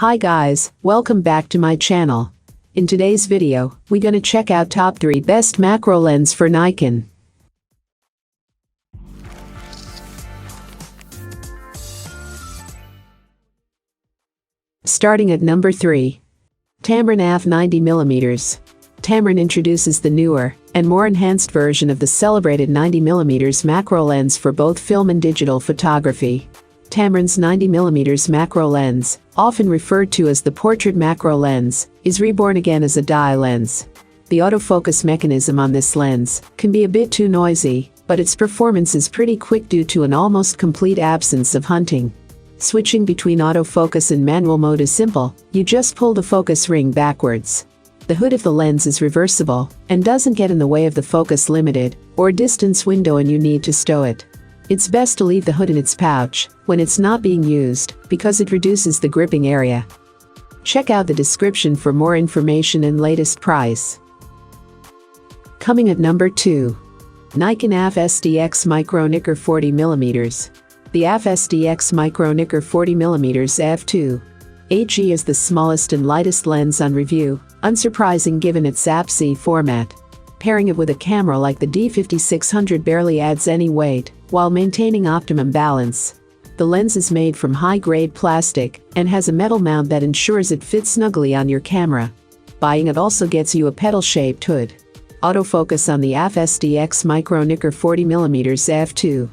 Hi guys, welcome back to my channel. In today's video, we're gonna check out top 3 best macro lens for Nikon. Starting at number 3. Tamron AF 90mm. Tamron introduces the newer and more enhanced version of the celebrated 90mm macro lens for both film and digital photography. Tamron's 90mm macro lens, often referred to as the portrait macro lens, is reborn again as a dye lens. The autofocus mechanism on this lens can be a bit too noisy, but its performance is pretty quick due to an almost complete absence of hunting. Switching between autofocus and manual mode is simple, you just pull the focus ring backwards. The hood of the lens is reversible and doesn't get in the way of the focus limited or distance window and you need to stow it. It's best to leave the hood in its pouch when it's not being used because it reduces the gripping area. Check out the description for more information and latest price. Coming at number 2. Nikon FSDX Micro-NIKKOR 40mm. The FSDX Micro-NIKKOR 40mm f2. HE is the smallest and lightest lens on review, unsurprising given its APS-C format. Pairing it with a camera like the D5600 barely adds any weight, while maintaining optimum balance. The lens is made from high-grade plastic and has a metal mount that ensures it fits snugly on your camera. Buying it also gets you a pedal-shaped hood. Autofocus on the FSDX Micro-NIKKOR 40mm f2.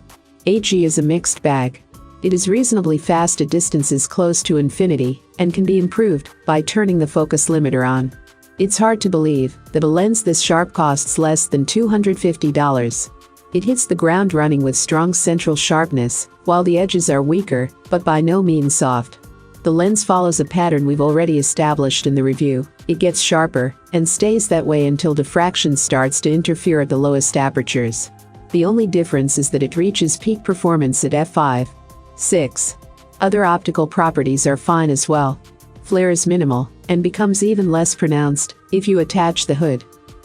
HE is a mixed bag. It is reasonably fast at distances close to infinity and can be improved by turning the focus limiter on. It's hard to believe that a lens this sharp costs less than $250. It hits the ground running with strong central sharpness, while the edges are weaker, but by no means soft. The lens follows a pattern we've already established in the review. It gets sharper and stays that way until diffraction starts to interfere at the lowest apertures. The only difference is that it reaches peak performance at f5.6. Other optical properties are fine as well. Flare is minimal and becomes even less pronounced if you attach the hood.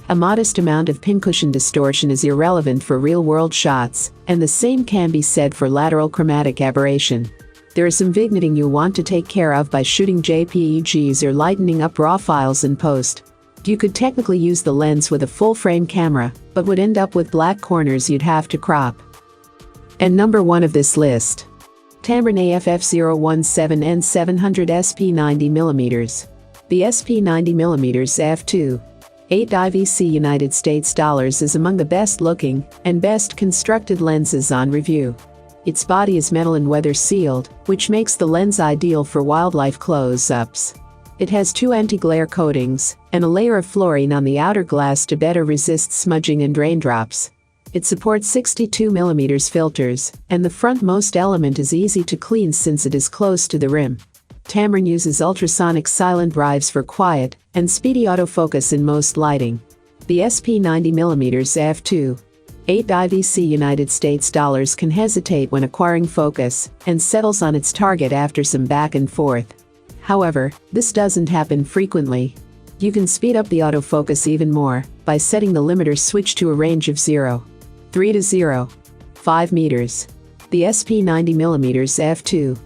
A modest amount of pincushion distortion is irrelevant for real-world shots, and the same can be said for lateral chromatic aberration. There is some vignetting you'll want to take care of by shooting JPEGs or lightening up RAW files in post. You could technically use the lens with a full-frame camera, but would end up with black corners you'd have to crop. And number 1 of this list. Tamron AF FF017700 SP90mm. The SP90mm f2. 8 IVC United States dollars is among the best looking and best constructed lenses on review. Its body is metal and weather sealed, which makes the lens ideal for wildlife close-ups. It has 2 anti-glare coatings and a layer of fluorine on the outer glass to better resist smudging and raindrops. It supports 62mm filters, and the frontmost element is easy to clean since it is close to the rim. Tamron uses ultrasonic silent drives for quiet and speedy autofocus in most lighting. The SP90mm f2. 8 IVC United States dollars can hesitate when acquiring focus and settles on its target after some back and forth. However, this doesn't happen frequently. You can speed up the autofocus even more by setting the limiter switch to a range of 0.3 to 0.5 meters. The SP90mm f2.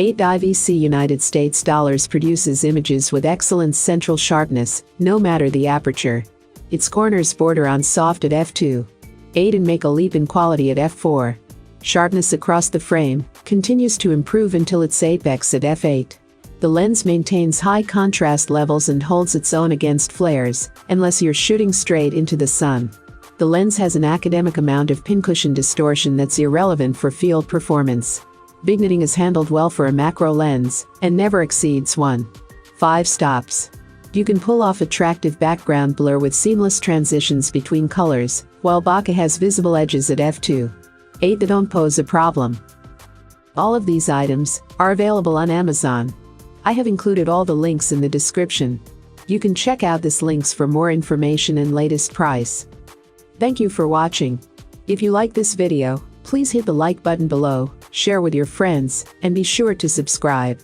8 IVC United States dollars produces images with excellent central sharpness, no matter the aperture. Its corners border on soft at f2.8 and make a leap in quality at f4. Sharpness across the frame continues to improve until its apex at f8. The lens maintains high contrast levels and holds its own against flares, unless you're shooting straight into the sun. The lens has an academic amount of pincushion distortion that's irrelevant for field performance. Vignetting is handled well for a macro lens and never exceeds 1.5 stops. You can pull off attractive background blur with seamless transitions between colors, while bokeh has visible edges at f2.8 that don't pose a problem. All of these items are available on Amazon. I have included all the links in the description. You can check out these links for more information and latest price. Thank you for watching. If you like this video, please hit the like button below, share with your friends, and be sure to subscribe.